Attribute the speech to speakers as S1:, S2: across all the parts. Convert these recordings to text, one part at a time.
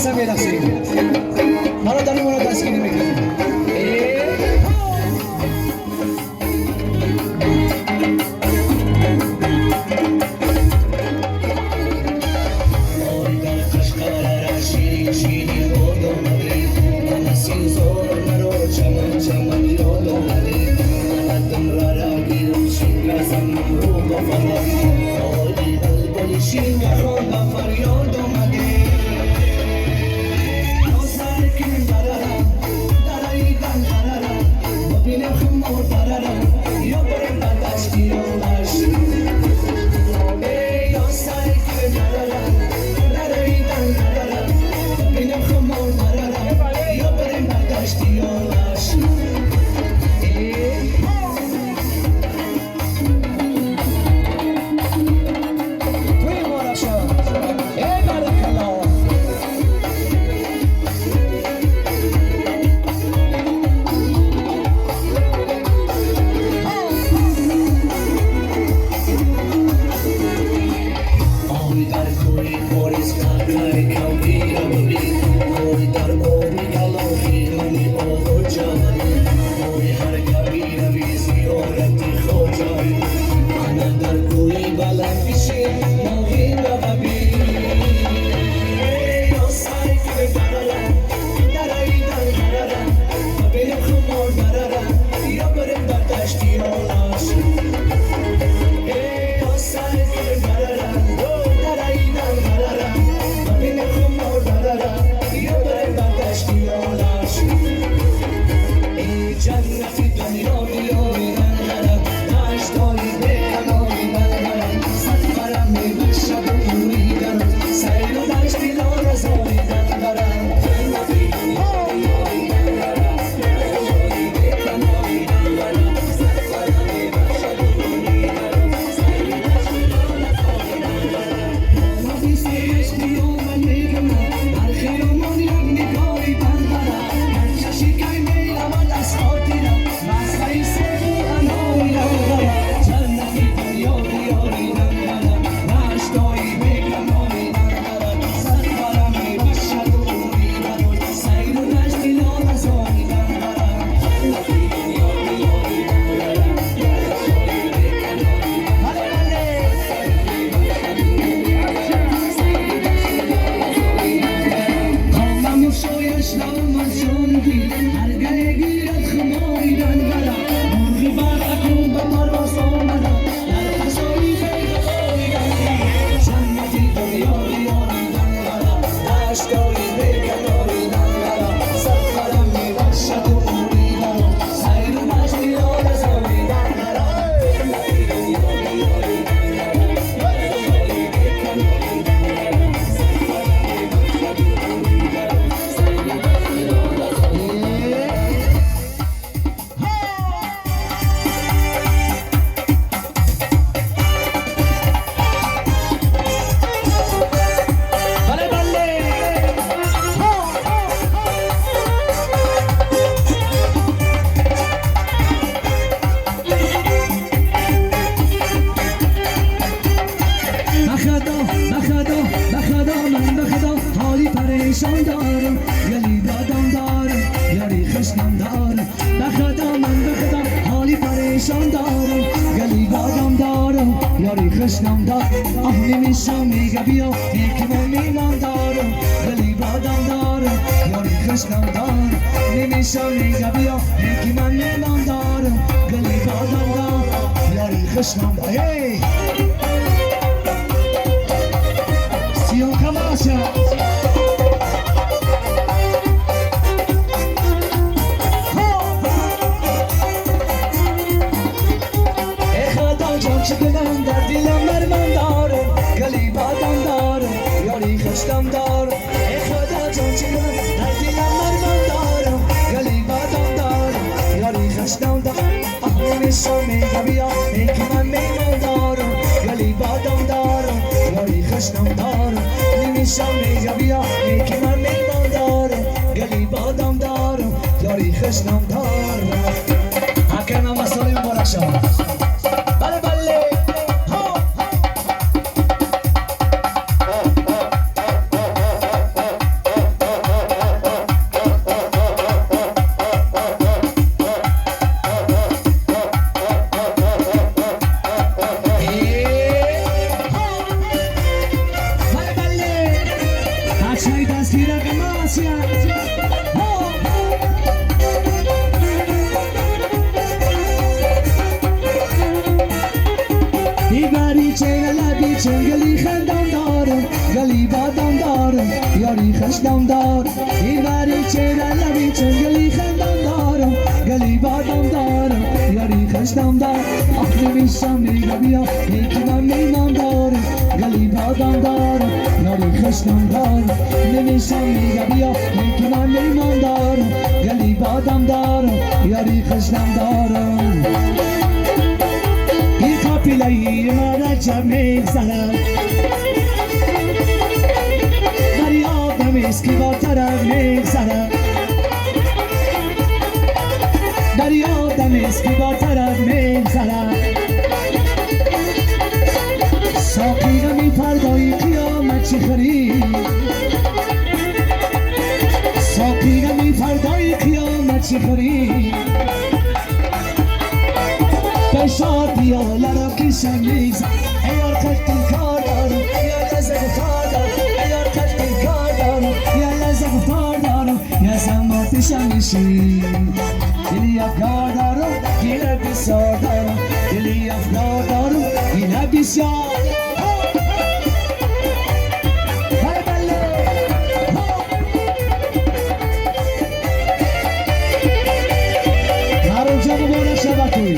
S1: دستم یه لحظه برادرمون رو دستگیری میکنیم. شاید از دیرک معصیت دیواری چه لبی چه گلی خندم دارم گلی بادم دارم یاری خشدم دار دیواری چه لبی چه گلی خندم دارم گلی بادم دارم یاری خشدم دار آخ نمیشم میگه بیا یکی من میمان دارم گلی بادم دارم یاری خشدم دار نمیشم میگه بیا یکی من میمان دارم گلی بادم دارم یاری خشدم دارم این کاپیلایی ما رجب میگذرم دریا دمیسکی با طرف میگذرم دریا دمیسکی با طرف میگذرم ساقی نمی پردایی قیامت چی خری ساقی نمی پردایی قیامت چی خری بشار دیالارم کشم میزم ایار کشتیم کار دارم یا لزه گفتار دارم ایار کشتیم کار دارم یا لزه گفتار دارم یا زماتشم میشی دلی افکار دارم گیره بسیار دارم دلی افکار دارم گیره بسیار هارو جا ببونه شبکوی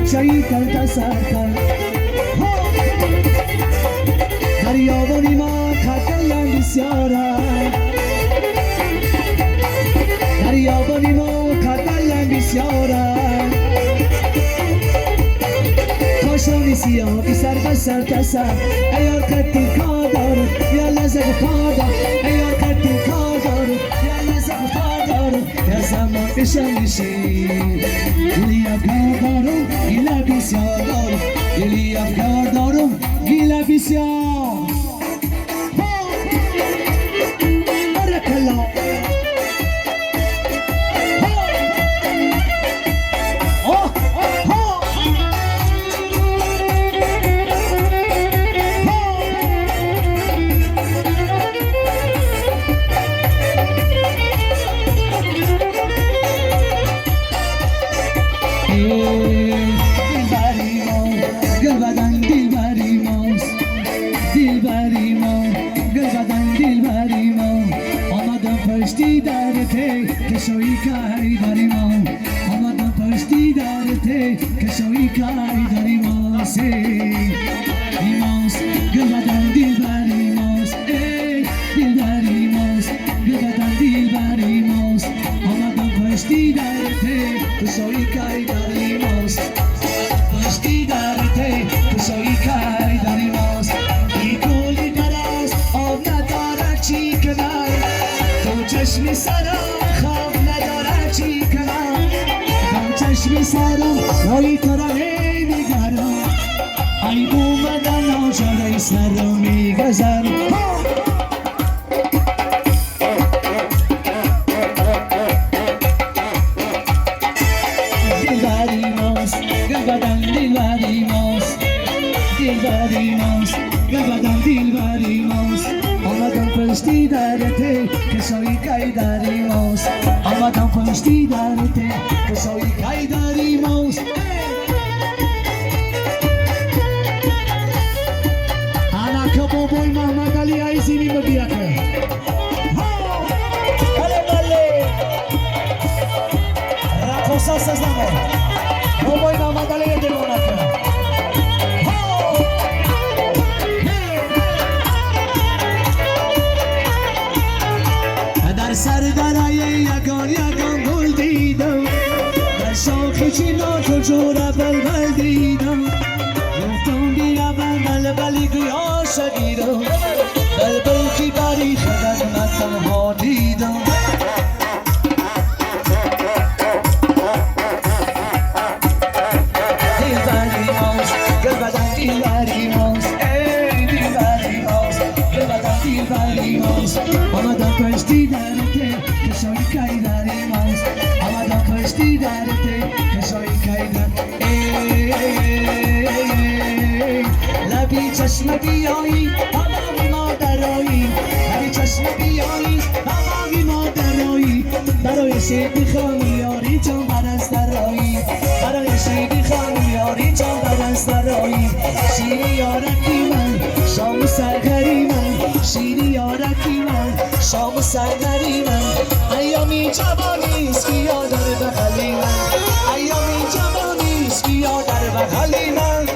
S1: کوچایی کن سرکن دریابانی ما کدلن بسیاره دریابانی ما کدلن بسیاره کاشانی سیاه بی سر بسر تسر ایار کتی کار دارم یا لزه کار دارم ایار کتی کار دارم یا لزه کار دارم یا زمان بشم میشی دلی افکار دارم گیله بسیار دارم دلی افکار دارم گیله بسیار بارکالله کشوی کاری داری ما آمدم پشتی دارته کشوی کاری داری ما سی ایماس گل بدن دیل بر ایماس ای دیل بر ایماس گل بدن دیل بر ایماس آمدم پشتی دارته کشوی کاری داری ماست پشتی دارته کشوی کاری داری ماست ای کلی پرست آب ندارد چی کنار تو چشمی سرم چشمی سرم رای تو را نمیگرم ای اومدن آجاره سرم میگذرم دل بری ماست گل بدن دل بری ماست دل بری ماست گل بدن دل بری ماست آمدم پشتی درته کشایی کای داری ماست آمدم پشتی درته کشایی کای داری ماست انا که بابای محمد علی عیزی می بیا که بله بله رقصا سزنه بابای محمد علی دیوانه که سر درای یگان یگان گل دیدم در شاخی چینا تو جور بلبل دیدم گفتم بیا بلبلی گویا شدیدم بلبل کی باری خدر من تنها دیدم دیل بری ماست گل بدن دیل بری ماست ای دیل بری ماست گل بدن دیل برای ماست آمدم پشتی درته کشایی کهی برای ماست آمدم پشتی درته کشایی کهی در لبی چشم بیایی هماقی مادرایی لبی چشم بیایی هماقی مادرایی برای شیدی خانی یاری جان برست درایی برای شیدی خانی یاری جان برست درایی شیری یارکی من شام سرگری من شیری یارکی من شام سرگری من ایامی جوانیست بیا در بغلی من ایامی جوانیست بیا در بغلی من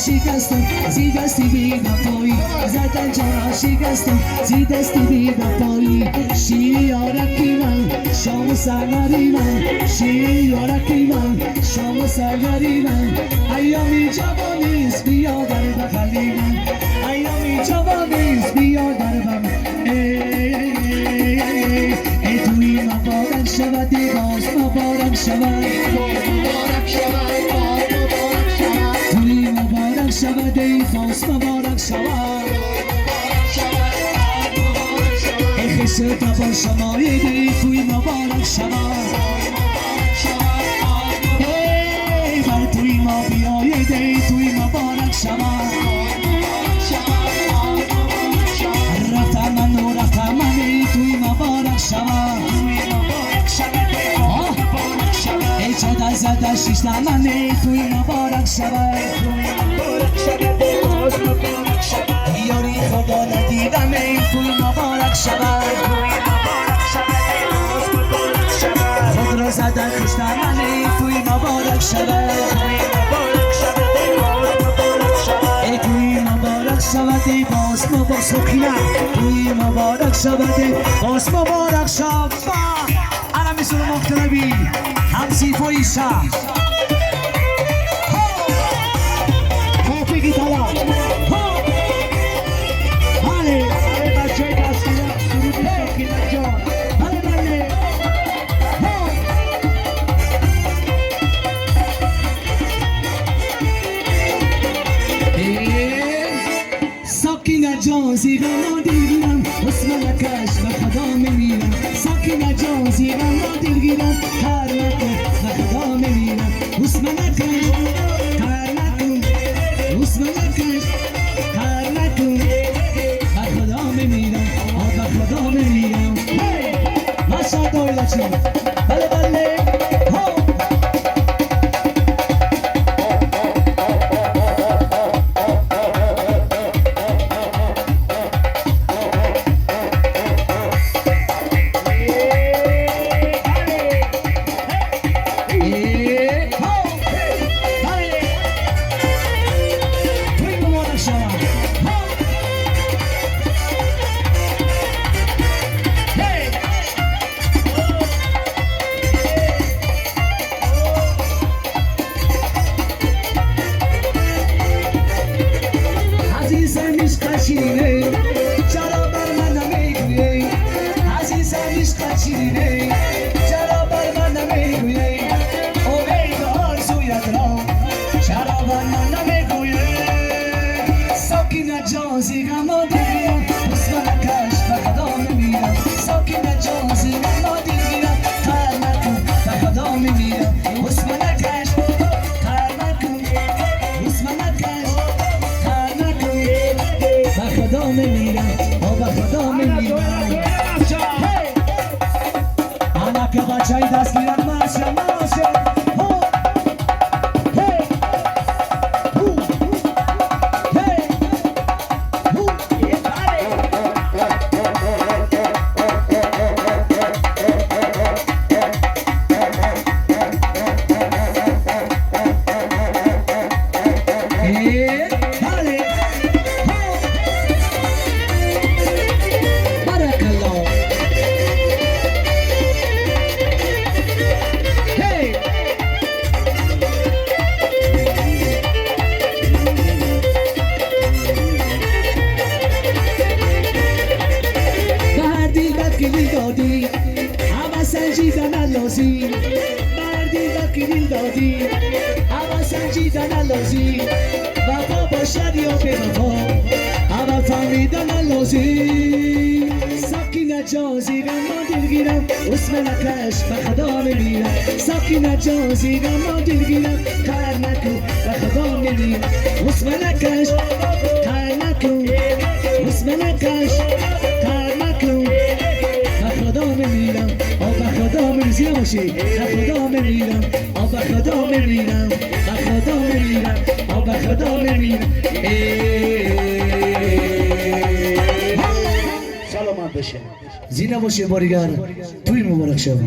S1: شکستم زیدستی بیدم پایی زدن جانا شکستم زیدستی بیدم پایی شیری یارکی من شام سرگری من شیری یارکی من شام سرگری من ایامی جوانیست بیا در بغلی من ایامی جوانیست بیا در بغلی ای توی مبارک شود باز مبارک شود مبارک شود شود ای فاس مبارک شود ای خسر دبا شماید ای توی مبارک شود ای بر توی ما بیاید ای توی مبارک شود رفتم من و رفتم من ای توی مبارک شود ای چادر زده شیشتم من ای توی مبارک شود یاری خدا ندیدم ای توی مبارک شود خود را زدن کشتم من ای توی مبارک شود ای توی مبارک شود ای باز مبارک سکینه توی مبارک شود ای باز مبارک شود انا مثل مختلبی همسی فویشا Peki tamam. Hadi. Hadi bacay kasına sürüp gideceğim. Hadi bende. Sakina can zigama dilgiram Osman akash ve khada memiram Sakina can zigama dilgiram Karmak ve khada memiram Osman akash Osman akash Karmak ve khada memiram Ve khada memiram Maşa doylaçım Bale bale بله بارک الله هی بردی وکیلی دادی همه سنجیدن لازی بردی وکیلی دادی همه سنجیدن لازی وفا باشد یا به وفا همه فهمیدن لازی ساکینه جان زیرم ما دلگیرم اسم نکش به خدا میمیرم ساکینه جان زیرم ما دلگیرم کار نکن به خدا میمیرم اسم نکش کار نکن اسم نکش کار نکن به خدا میمیرم به خدا میرزی باشی به خدا میمیرم به خدا میمیرم به خدا میمیرم به خدا میمیرم
S2: سلامت بشه
S1: زینه باشه باریگر توی مبارک شما